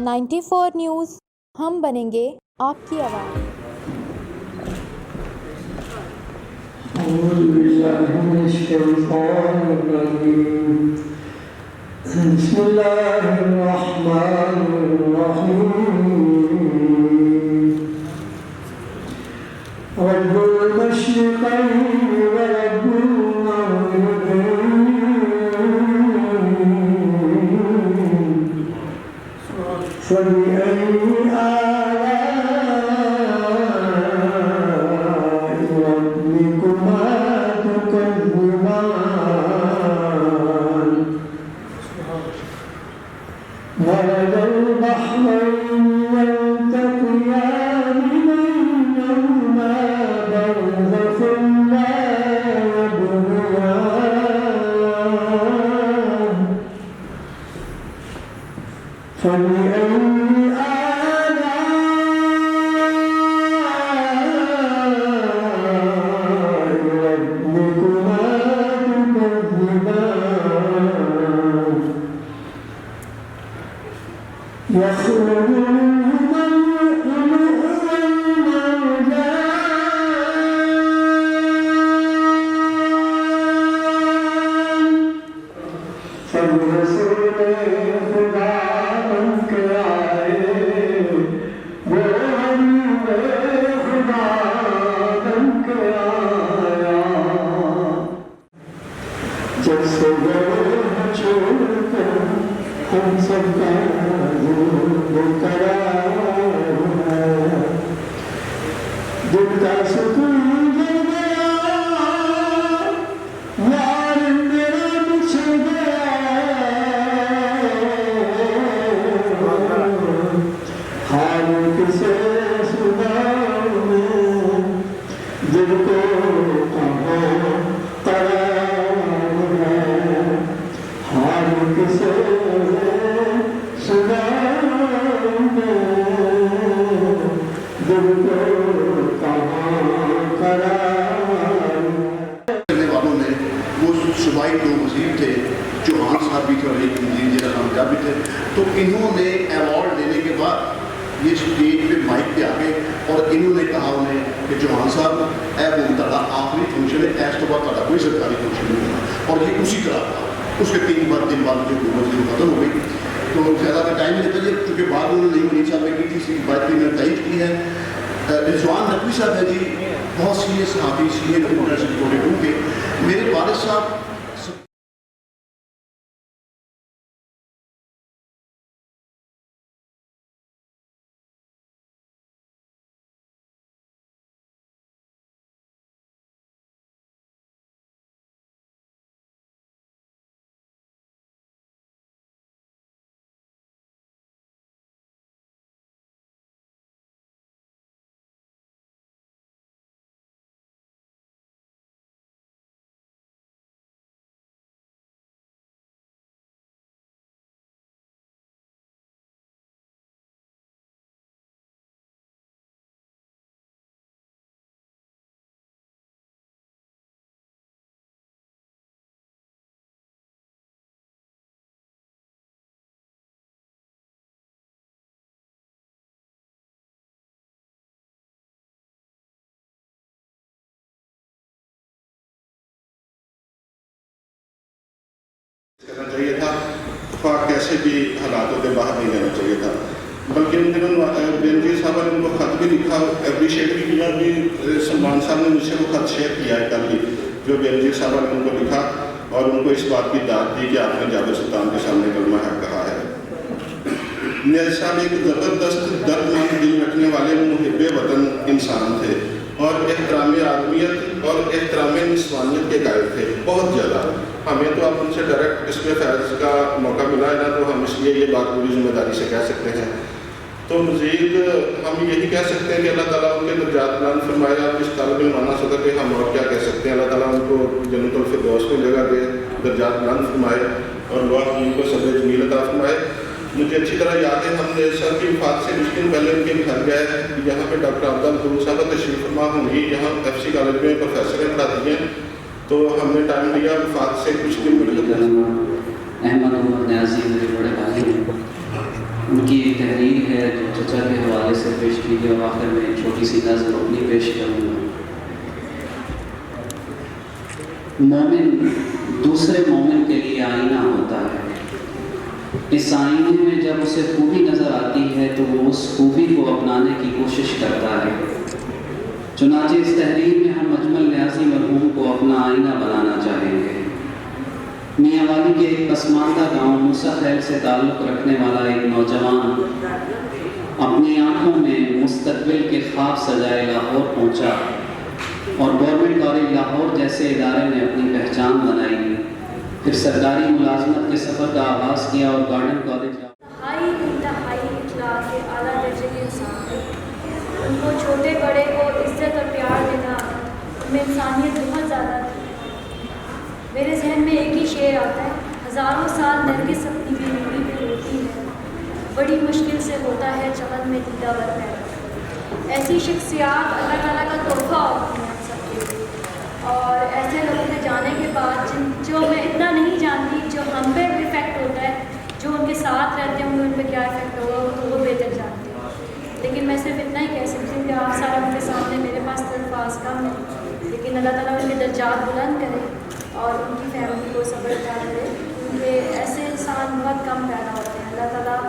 94 news, ہم بنیں گے آپ کی آواز۔ اعوذ باللہ من الشیطان الرجیم، بسم اللہ الرحمن الرحیم، رب المشرقین ورب المغربین، فبأي آلاء ربكما تكذبان، مرج البحرين يلتقيان بينهما برزخ لا يبغيان، فبأي يخرج منهما اللؤلؤ والمرجان، فالرسول خدا بن کے آئے، وہ ہم خدا بن کے آیا، جب سے گئے چھوڑ کر ہم سب کا دل کا سکون گر گیا، یار میرا بچھ گیا، حال کسے سناؤں میں، دل کو کہاں قرار ہے، حال کسے صوبائی دو وزیر تھے، چوہان صاحب بھی تھے اور ایک وزیر جنرل نامجا بھی تھے، تو انہوں نے ایوارڈ لینے کے بعد یہ اسٹیج پہ مائک پہ آ گئے اور انہوں نے کہا انہیں کہ چوہان صاحب اے وہ تھوڑا آخری فنکشن ہے، اس تو بعد تھوڑا کوئی سرکاری فنکشن نہیں ہونا، اور یہ اسی طرح تھا۔ اس کے 3 بعد جو حکومت تھی وہ ختم ہو گئی، تو زیادہ کا ٹائم نہیں لیتا جی، چونکہ بعد انہوں نے نہیں منی صاحب نے کی تھی، اس کی بات میں تائید کی ہے۔ رضوان نقوی صاحب ہے جی، بہت سینئر صحافی، سینئر رپورٹر سے چھوٹے ہوں گے، میرے والد صاحب کرنا چاہیے تھا، خواہ کیسے بھی حالاتوں کے باہر نہیں جانا چاہیے تھا، بلکہ ان دنوں بینظیر صاحب نے ان کو خط بھی لکھا، اپریشیٹ بھی کیا، بھی سلمان صاحب نے مجھ سے وہ خط شیئر کیا ہے کل ہی، جو بینظیر صاحب نے ان کو لکھا اور ان کو اس بات کی داد دی کہ آپ نے جابر سلطان کے سامنے کلمہ حق کہا ہے۔ نیاز صاحب ایک زبردست دردمند دل رکھنے والے محب وطن انسان تھے اور احترام آدمیت اور احترام نسوانیت کے قائل تھے، بہت زیادہ۔ ہمیں تو اب ان سے ڈائریکٹ اس میں فیض کا موقع ملا ہے نا، تو ہم اس لیے یہ بات پوری ذمہ داری سے کہہ سکتے ہیں۔ تو مزید ہم یہی کہہ سکتے ہیں کہ اللہ تعالیٰ ان کے درجات بلند فرمائے۔ آپ اس طالب علمانہ صدر پہ ہم اور کیا کہہ سکتے ہیں، اللہ تعالیٰ ان کو جنت الفردوس میں جگہ دے، درجات بلند فرمائے اور اللہ ان کو صبر جمیل عطا فرمائے۔ مجھے اچھی طرح یاد ہے، ہم نے سر کی وفات سے کچھ دن پہلے ان کے گھر گئے، یہاں پہ ڈاکٹر عبد الحدود صاحب تشریف فرما ہوں گی، یہاں FC کالج میں پروفیسر ہیں، پڑھاتی ہیں، تو ہم نے ٹائم لیا وفات سے کچھ دن پہلے۔ احمد محمد نیازی میرے بڑے بھائی ہیں، ان کی ایک تحریر ہے جو چچا کے حوالے سے پیش کی گئی، اور آخر میں ایک چھوٹی سی نظم اپنی پیش کروں گا۔ مومن دوسرے مومن کے لیے آئینہ ہوتا ہے، اس آئینے میں جب اسے خوبی نظر آتی ہے تو وہ اس خوبی کو اپنانے کی کوشش کرتا ہے۔ چنانچہ اس تحریر میں ہم اجمل نیازی مرحوم کو اپنا آئینہ بنانا چاہیں گے۔ میاں والی کے ایک پسماندہ گاؤں موسیٰ خیل سے تعلق رکھنے والا ایک نوجوان اپنی آنکھوں میں مستقبل کے خواب سجائے لاہور پہنچا، اور گورنمنٹ کالج لاہور جیسے ادارے میں اپنی پہچان بنائی، پھر سرکاری ملازمت کے سفر کا آغاز کیا اور گارڈن کالج انتہائی اخلاق کے اعلیٰ درجے کے انسان ہیں۔ ان کو چھوٹے بڑے کو عزت اور پیار دینا، ان میں انسانیت بہت زیادہ تھی۔ میرے ذہن میں ایک ہی شعر آتا ہے، ہزاروں سال نرگس اپنی بے نوری پہ روتی ہے، بڑی مشکل سے ہوتا ہے چمن میں دیدہ ور پیدا۔ ایسی شخصیات اللہ تعالیٰ کا تحفہ ہوتی ہیں ہم سب کے لیے، اور ایسے لوگوں کے جانے کے بعد جو میں اتنا نہیں جانتی جو ہم پہ افیکٹ ہوتا ہے، جو ان کے ساتھ رہتے ہوں گے ان پہ کیا افیکٹ ہوگا تو وہ بہتر جانتے ہیں۔ لیکن میں صرف اتنا ہی کہہ سکتی ہوں کہ آپ سارا ان کے سامنے میرے پاس تو الفاظ کم ہیں، لیکن اللہ تعالیٰ ان کے درجات بلند کرے اور ان کی فیملی کو صبر عطا کرے، کیونکہ ایسے انسان بہت کم پیدا ہوتے ہیں۔ اللہ تعالیٰ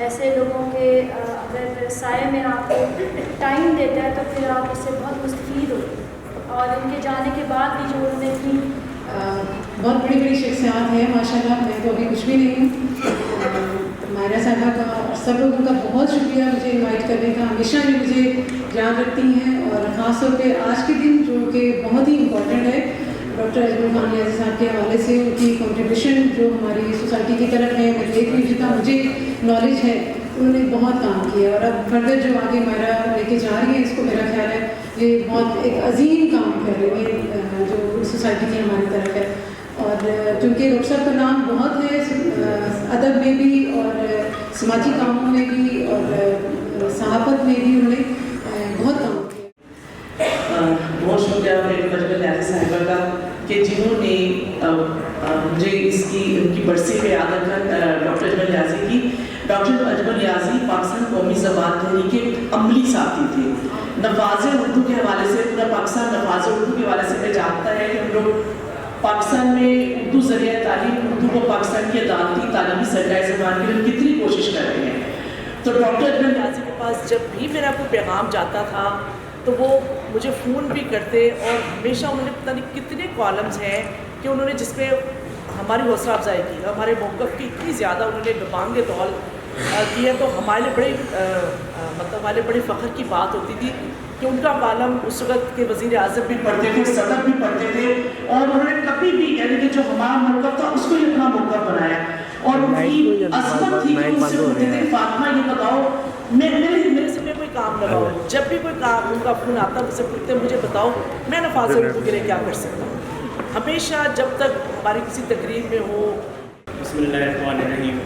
ایسے لوگوں کے اگر سائے میں آپ کو ٹائم دیتا ہے تو پھر آپ اس سے بہت مستفید ہوتے ہیں، اور ان کے جانے کے بعد بھی جو انہوں نے کی بہت بڑی بڑی شخصیات ہیں ماشاءاللہ۔ میں تو ابھی کچھ بھی نہیں ہوں۔ مائرہ صاحبہ کا اور سب لوگوں کا بہت شکریہ مجھے انوائٹ کرنے کا، ہمیشہ بھی مجھے یاد رکھتی ہیں، اور خاص طور پہ آج کے دن جو کہ بہت ہی امپورٹنٹ ہے۔ ڈاکٹر اجمل خان نیازی صاحب کے حوالے سے ان کی کنٹریبیوشن جو ہماری سوسائٹی کی طرف ہے، میں دیکھ رہی جتنا مجھے نالج ہے انہوں نے بہت کام کیا، اور اب فردر جو آگے مائرہ لے کے جا رہی ہے اس کو میرا خیال ہے یہ بہت ایک عظیم کام کر رہی ہے جو سوسائٹی کی ہماری طرف ہے۔ اور چونکہ ڈاکٹر صاحب کا نام بہت ہے ادب میں بھی اور سماجی کاموں میں بھی اور صحافت میں بھی انہوں نے بہت کام کیا۔ بہت شکریہ میرے اجمل نیازی صاحبہ کا کہ جنہوں نے مجھے ان کی برسی پہ یاد رکھا۔ ڈاکٹر اجمل نیازی کی، ڈاکٹر اجمل نیازی پاکستان قومی زبان تحریک کے عملی ساتھی تھے۔ نفاذ اردو کے حوالے سے پورا پاکستان نفاذ اردو کے حوالے سے میں جانتا ہے کہ ہم لوگ پاکستان میں اردو ذریعہ تعلیم، اردو کو پاکستان کی عدالتی تعلیمی سرکاری زبان کے لیے کتنی کوشش کر رہے ہیں۔ تو ڈاکٹر اجمل نیازی کے پاس جب بھی میرا کوئی پیغام جاتا تھا تو وہ مجھے فون بھی کرتے، اور ہمیشہ انہوں نے پتہ نہیں کتنے کالمز ہیں کہ انہوں نے جس پہ ہماری حوصلہ افزائی کی، ہمارے موقف کی اتنی زیادہ انہوں نے بانگ طول کی ہے، تو ہمارے لیے بڑے فخر کی بات ہوتی تھی کہ ان کا کالم اس وقت کے وزیر اعظم بھی پڑھتے تھے، صدر بھی پڑھتے تھے، اور انہوں نے کبھی بھی یعنی کہ جو ہمارا موقف تھا اس کو ہی اپنا موقف بنایا، اور ان کی عظمت تھی کہ ان سے پوچھتے تھے فاطمہ یہ بتاؤ میرے سے کوئی کام لگاؤ، جب بھی کوئی کام ان کا فون آتا مجھ سے پوچھتے مجھے بتاؤ میں نفاذ اردو کے لیے کیا کر سکتا ہوں۔ ہمیشہ جب تک ہماری کسی تقریب میں ہو۔ بسم اللہ الرحمن الرحیم،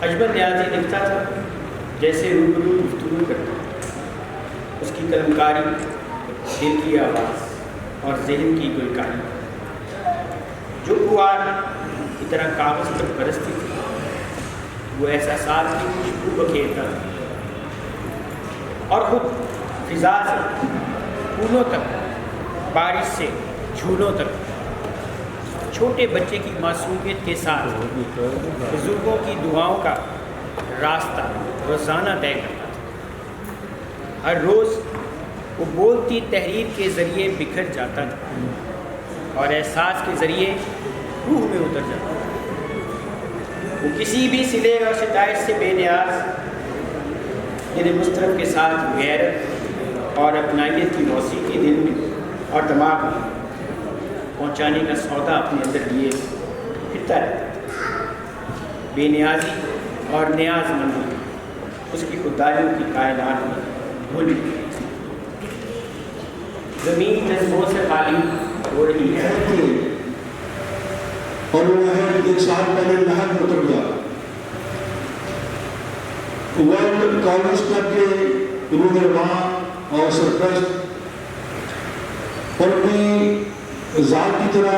اجمل نیازی لکھتا تھا جیسے روبرو گفتگو کرتا، اس کی قلمکاری دل کی آواز اور ذہن کی گلکاری جو پوار کی طرح کاغذ پر برستی تھی، وہ احساسات کی خوشبو بکھیرتا تھا، اور خود فضا سے پھولوں تک، بارش سے جھولوں تک، چھوٹے بچے کی معصومیت کے ساتھ بزرگوں کی دعاؤں کا راستہ روزانہ طے کرتا تھا۔ ہر روز وہ بولتی تحریر کے ذریعے بکھر جاتا تھا اور احساس کے ذریعے روح میں اتر جاتا تھا۔ وہ کسی بھی صلے اور شکایت سے بے نیاز، دل مسترب کے ساتھ غیرت اور اپنائیت کی موسیقی دل میں اور دماغ میں پہنچانے کا سودا اپنے اندر لیے پھرتا رہتا تھا۔ بے نیازی اور نیاز مندی اس کی خودداریوں کی کائنات میں بھول گئی۔ زمین جذبوں سے خالی ہو رہی ہے، اور وہ ہے 1 سال پہلے لہر میں اتر گیا۔ ورلڈ کالج کلب کے روح رواں اور سرپرست اور اپنی ذات کی طرح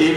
1